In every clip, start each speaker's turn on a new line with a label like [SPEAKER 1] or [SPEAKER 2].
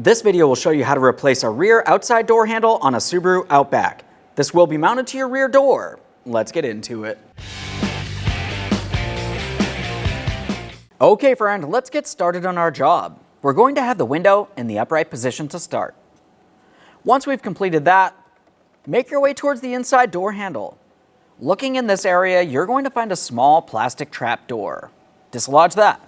[SPEAKER 1] This video will show you how to replace a rear outside door handle on a Subaru Outback. This will be mounted to your rear door. Let's get into it. Okay friend, let's get started on our job. We're going to have the window in the upright position to start. Once we've completed that, make your way towards the inside door handle. Looking in this area, you're going to find a small plastic trap door. Dislodge that.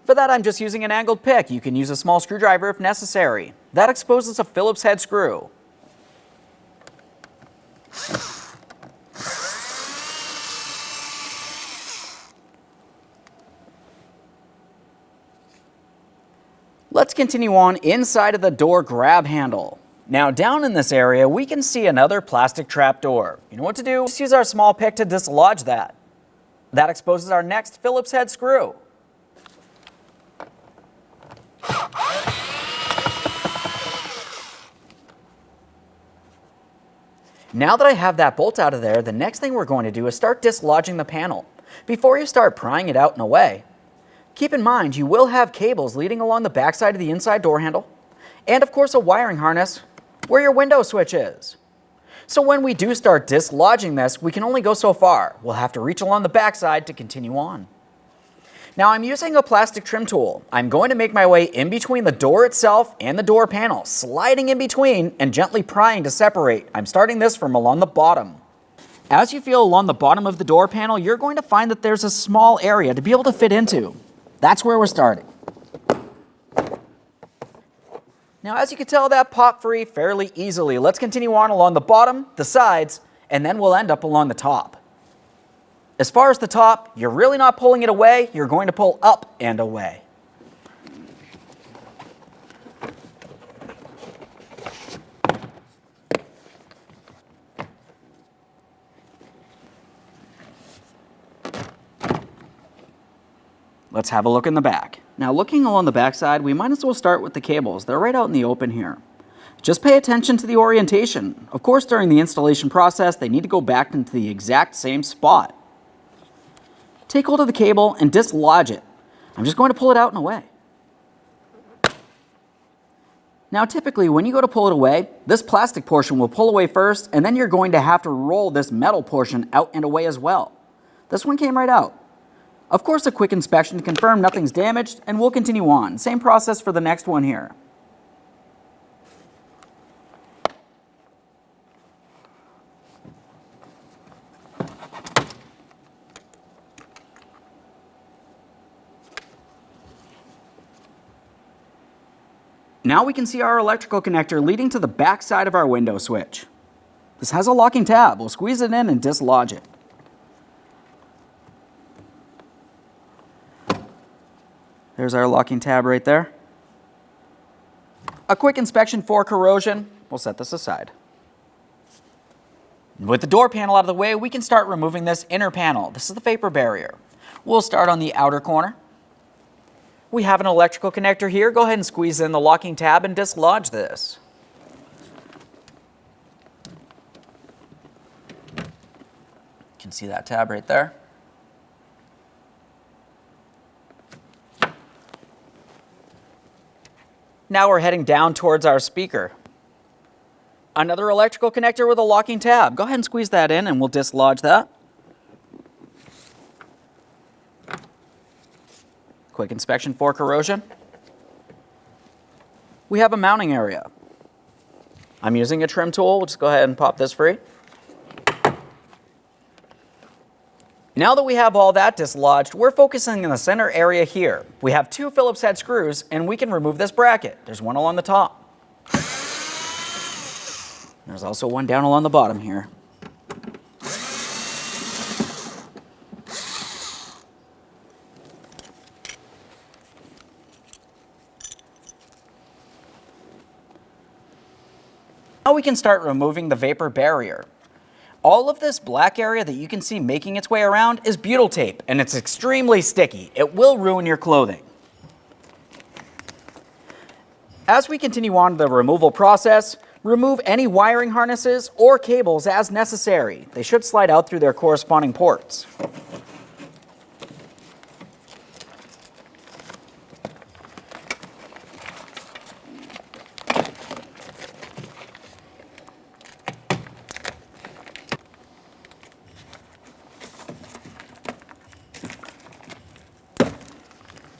[SPEAKER 1] For that, I'm just using an angled pick. You can use a small screwdriver if necessary. That exposes a Phillips head screw. Let's continue on inside of the door grab handle. Now down in this area, we can see another plastic trap door. You know what to do? Just use our small pick to dislodge that. That exposes our next Phillips head screw. Now that I have that bolt out of there, the next thing we're going to do is start dislodging the panel. Before you start prying it out and away, keep in mind you will have cables leading along the backside of the inside door handle, and of course a wiring harness where your window switch is. So when we do start dislodging this, we can only go so far. We'll have to reach along the backside to continue on. Now I'm using a plastic trim tool. I'm going to make my way in between the door itself and the door panel, sliding in between and gently prying to separate. I'm starting this from along the bottom. As you feel along the bottom of the door panel, you're going to find that there's a small area to be able to fit into. That's where we're starting. Now as you can tell, that popped free fairly easily. Let's continue on along the bottom, the sides, and then we'll end up along the top. As far as the top, you're really not pulling it away, you're going to pull up and away. Let's have a look in the back. Now looking along the back side, we might as well start with the cables. They're right out in the open here. Just pay attention to the orientation. Of course, during the installation process, they need to go back into the exact same spot. Take hold of the cable and dislodge it. I'm just going to pull it out and away. Now typically when you go to pull it away, this plastic portion will pull away first, and then you're going to have to roll this metal portion out and away as well. This one came right out. Of course, a quick inspection to confirm nothing's damaged, and we'll continue on. Same process for the next one here. Now we can see our electrical connector leading to the back side of our window switch. This has a locking tab. We'll squeeze it in and dislodge it. There's our locking tab right there. A quick inspection for corrosion. We'll set this aside. With the door panel out of the way, we can start removing this inner panel. This is the vapor barrier. We'll start on the outer corner. We have an electrical connector here. Go ahead and squeeze in the locking tab and dislodge this. You can see that tab right there. Now we're heading down towards our speaker. Another electrical connector with a locking tab. Go ahead and squeeze that in and we'll dislodge that. Quick inspection for corrosion. We have a mounting area. I'm using a trim tool. We'll just go ahead and pop this free. Now that we have all that dislodged, we're focusing in the center area here. We have two Phillips head screws and we can remove this bracket. There's one along the top. There's also one down along the bottom here. Now we can start removing the vapor barrier. All of this black area that you can see making its way around is butyl tape, and it's extremely sticky. It will ruin your clothing. As we continue on the removal process, remove any wiring harnesses or cables as necessary. They should slide out through their corresponding ports.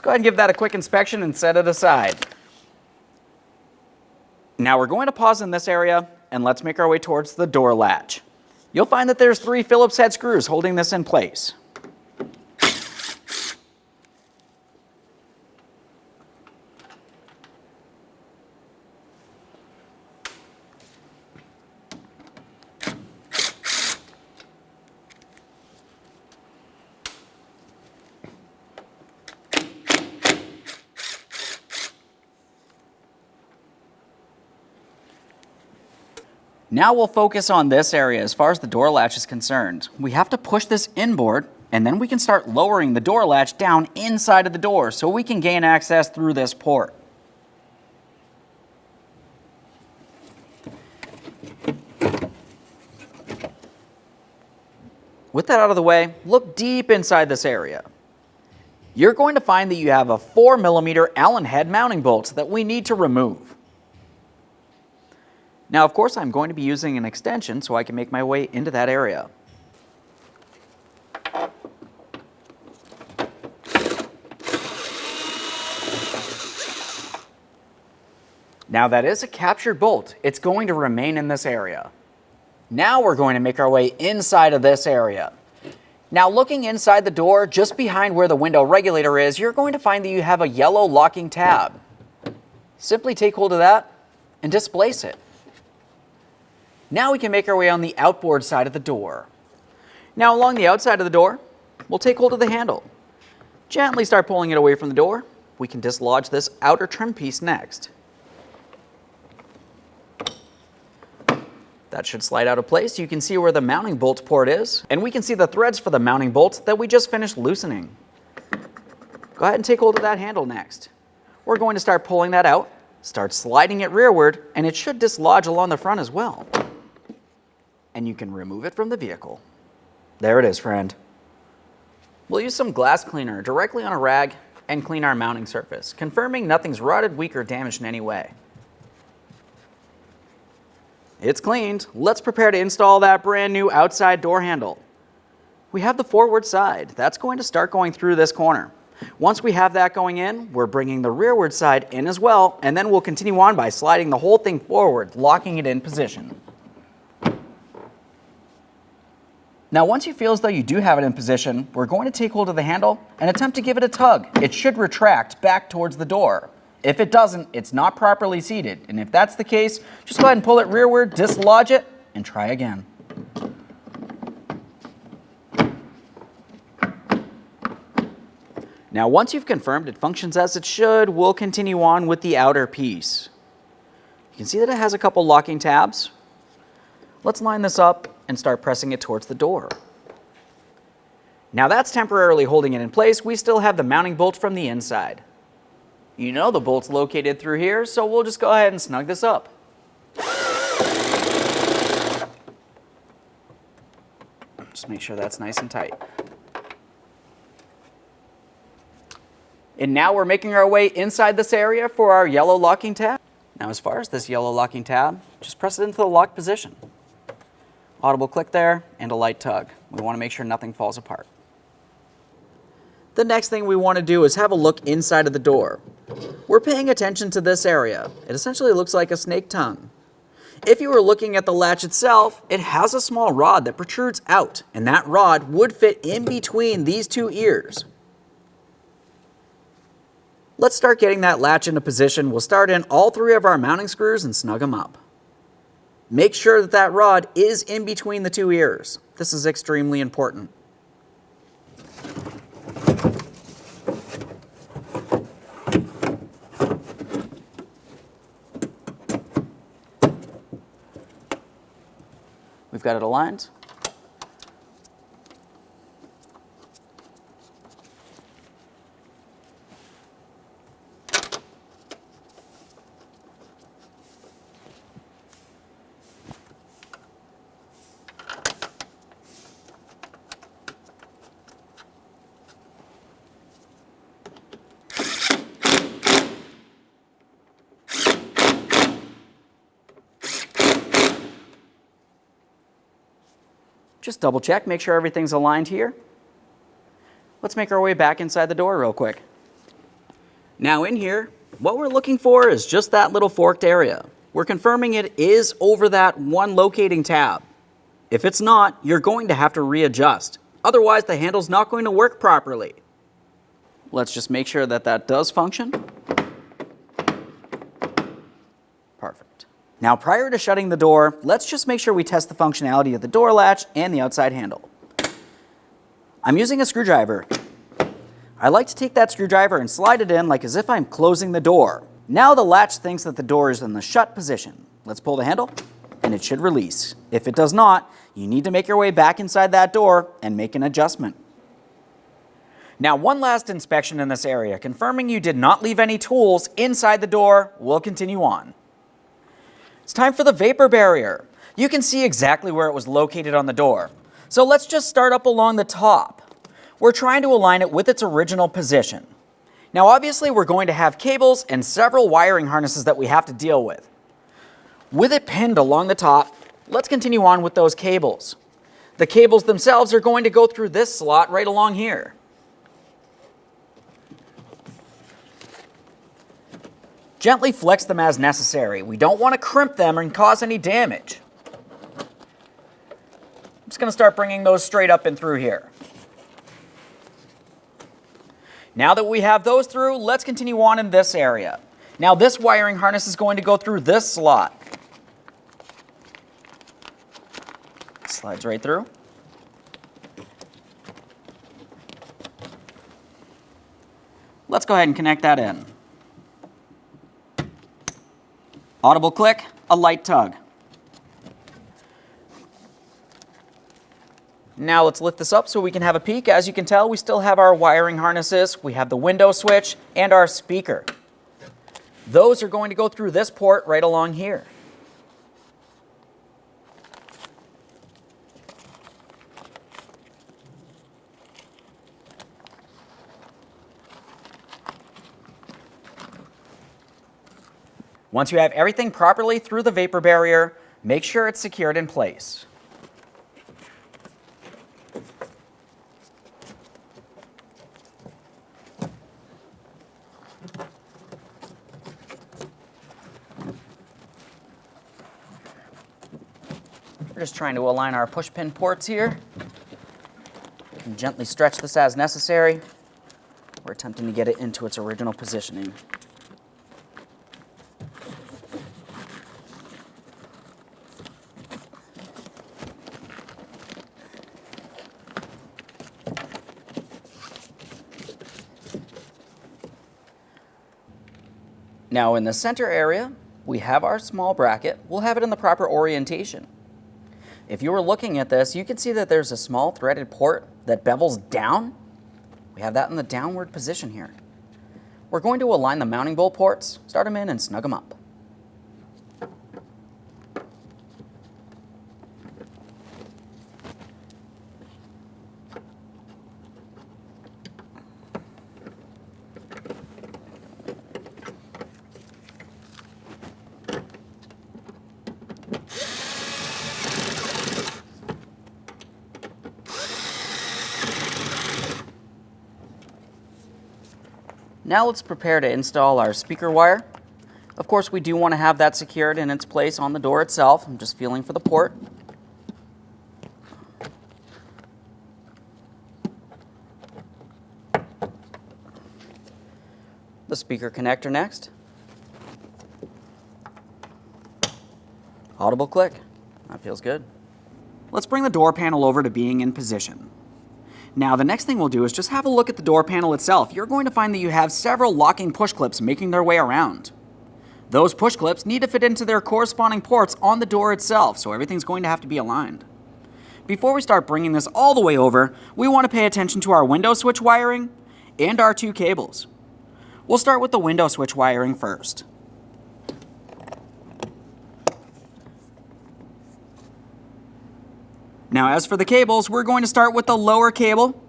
[SPEAKER 1] Let's go ahead and give that a quick inspection and set it aside. Now we're going to pause in this area and let's make our way towards the door latch. You'll find that there's 3 Phillips head screws holding this in place. Now we'll focus on this area as far as the door latch is concerned. We have to push this inboard, and then we can start lowering the door latch down inside of the door so we can gain access through this port. With that out of the way, look deep inside this area. You're going to find that you have a 4mm Allen head mounting bolt that we need to remove. Now, of course, I'm going to be using an extension so I can make my way into that area. Now, that is a captured bolt. It's going to remain in this area. Now we're going to make our way inside of this area. Now, looking inside the door, just behind where the window regulator is, you're going to find that you have a yellow locking tab. Simply take hold of that and displace it. Now we can make our way on the outboard side of the door. Now along the outside of the door, we'll take hold of the handle. Gently start pulling it away from the door. We can dislodge this outer trim piece next. That should slide out of place. You can see where the mounting bolt port is, and we can see the threads for the mounting bolts that we just finished loosening. Go ahead and take hold of that handle next. We're going to start pulling that out, start sliding it rearward, and it should dislodge along the front as well. And you can remove it from the vehicle. There it is, friend. We'll use some glass cleaner directly on a rag and clean our mounting surface, confirming nothing's rotted, weak, or damaged in any way. It's cleaned. Let's prepare to install that brand new outside door handle. We have the forward side. That's going to start going through this corner. Once we have that going in, we're bringing the rearward side in as well, and then we'll continue on by sliding the whole thing forward, locking it in position. Now, once you feel as though you do have it in position, we're going to take hold of the handle and attempt to give it a tug. It should retract back towards the door. If it doesn't, it's not properly seated. And if that's the case, just go ahead and pull it rearward, dislodge it, and try again. Now, once you've confirmed it functions as it should, we'll continue on with the outer piece. You can see that it has a couple locking tabs. Let's line this up and start pressing it towards the door. Now that's temporarily holding it in place. We still have the mounting bolt from the inside. You know the bolt's located through here, so we'll just go ahead and snug this up. Just make sure that's nice and tight. And now we're making our way inside this area for our yellow locking tab. Now, as far as this yellow locking tab, just press it into the locked position. Audible click there and a light tug. We want to make sure nothing falls apart. The next thing we want to do is have a look inside of the door. We're paying attention to this area. It essentially looks like a snake tongue. If you were looking at the latch itself, it has a small rod that protrudes out, and that rod would fit in between these two ears. Let's start getting that latch into position. We'll start in all 3 of our mounting screws and snug them up. Make sure that that rod is in between the 2 ears. This is extremely important. We've got it aligned. Just double check, make sure everything's aligned here. Let's make our way back inside the door real quick. Now in here, what we're looking for is just that little forked area. We're confirming it is over that one locating tab. If it's not, you're going to have to readjust. Otherwise, the handle's not going to work properly. Let's just make sure that that does function. Perfect. Now, prior to shutting the door, let's just make sure we test the functionality of the door latch and the outside handle. I'm using a screwdriver. I like to take that screwdriver and slide it in like as if I'm closing the door. Now the latch thinks that the door is in the shut position. Let's pull the handle, and it should release. If it does not, you need to make your way back inside that door and make an adjustment. Now, one last inspection in this area, confirming you did not leave any tools inside the door. We'll continue on. It's time for the vapor barrier. You can see exactly where it was located on the door. So let's just start up along the top. We're trying to align it with its original position. Now, obviously, we're going to have cables and several wiring harnesses that we have to deal with. With it pinned along the top, let's continue on with those cables. The cables themselves are going to go through this slot right along here. Gently flex them as necessary. We don't want to crimp them and cause any damage. I'm just going to start bringing those straight up and through here. Now that we have those through, let's continue on in this area. Now this wiring harness is going to go through this slot. Slides right through. Let's go ahead and connect that in. Audible click, a light tug. Now let's lift this up so we can have a peek. As you can tell, we still have our wiring harnesses, we have the window switch, and our speaker. Those are going to go through this port right along here. Once you have everything properly through the vapor barrier, make sure it's secured in place. We're just trying to align our push pin ports here. You can gently stretch this as necessary. We're attempting to get it into its original positioning. Now in the center area, we have our small bracket. We'll have it in the proper orientation. If you were looking at this, you can see that there's a small threaded port that bevels down. We have that in the downward position here. We're going to align the mounting bolt ports, start them in and snug them up. Now let's prepare to install our speaker wire. Of course, we do want to have that secured in its place on the door itself. I'm just feeling for the port. The speaker connector next. Audible click. That feels good. Let's bring the door panel over to being in position. Now, the next thing we'll do is just have a look at the door panel itself. You're going to find that you have several locking push clips making their way around. Those push clips need to fit into their corresponding ports on the door itself, so everything's going to have to be aligned. Before we start bringing this all the way over, we want to pay attention to our window switch wiring and our two cables. We'll start with the window switch wiring first. Now, as for the cables, we're going to start with the lower cable.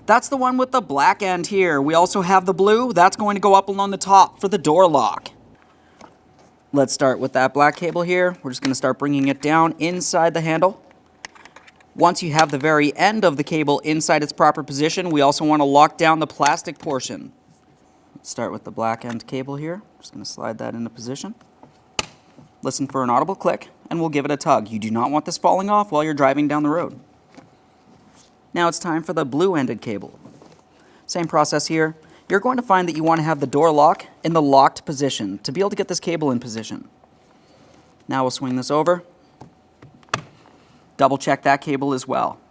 [SPEAKER 1] That's the one with the black end here. We also have the blue. That's going to go up along the top for the door lock. Let's start with that black cable here. We're just going to start bringing it down inside the handle. Once you have the very end of the cable inside its proper position, we also want to lock down the plastic portion. Start with the black end cable here. Just going to slide that into position. Listen for an audible click, and we'll give it a tug. You do not want this falling off while you're driving down the road. Now it's time for the blue-ended cable. Same process here. You're going to find that you want to have the door lock in the locked position to be able to get this cable in position. Now we'll swing this over. Double check that cable as well.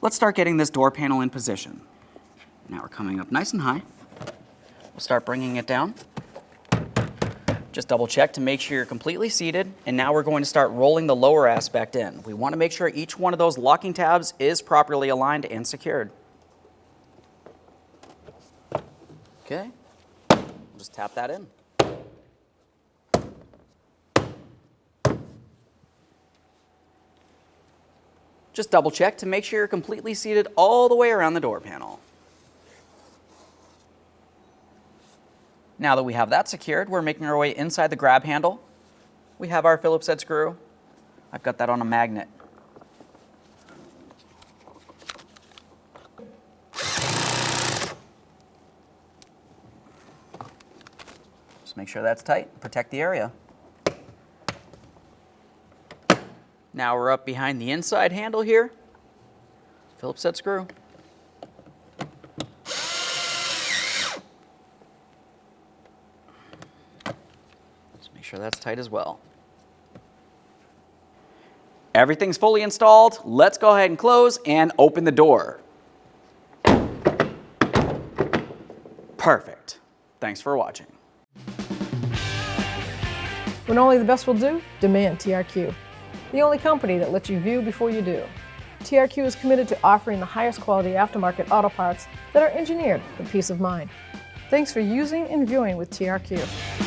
[SPEAKER 1] Let's start getting this door panel in position. Now we're coming up nice and high. We'll start bringing it down. Just double check to make sure you're completely seated, and now we're going to start rolling the lower aspect in. We want to make sure each one of those locking tabs is properly aligned and secured. Okay, we'll just tap that in. Just double check to make sure you're completely seated all the way around the door panel. Now that we have that secured, we're making our way inside the grab handle. We have our Phillips head screw. I've got that on a magnet. Just make sure that's tight, protect the area. Now we're up behind the inside handle here. Phillips head screw. Make sure that's tight as well. Everything's fully installed. Let's go ahead and close and open the door. Perfect. Thanks for watching.
[SPEAKER 2] When only the best will do, demand TRQ. The only company that lets you view before you do. TRQ is committed to offering the highest quality aftermarket auto parts that are engineered for peace of mind. Thanks for using and viewing with TRQ.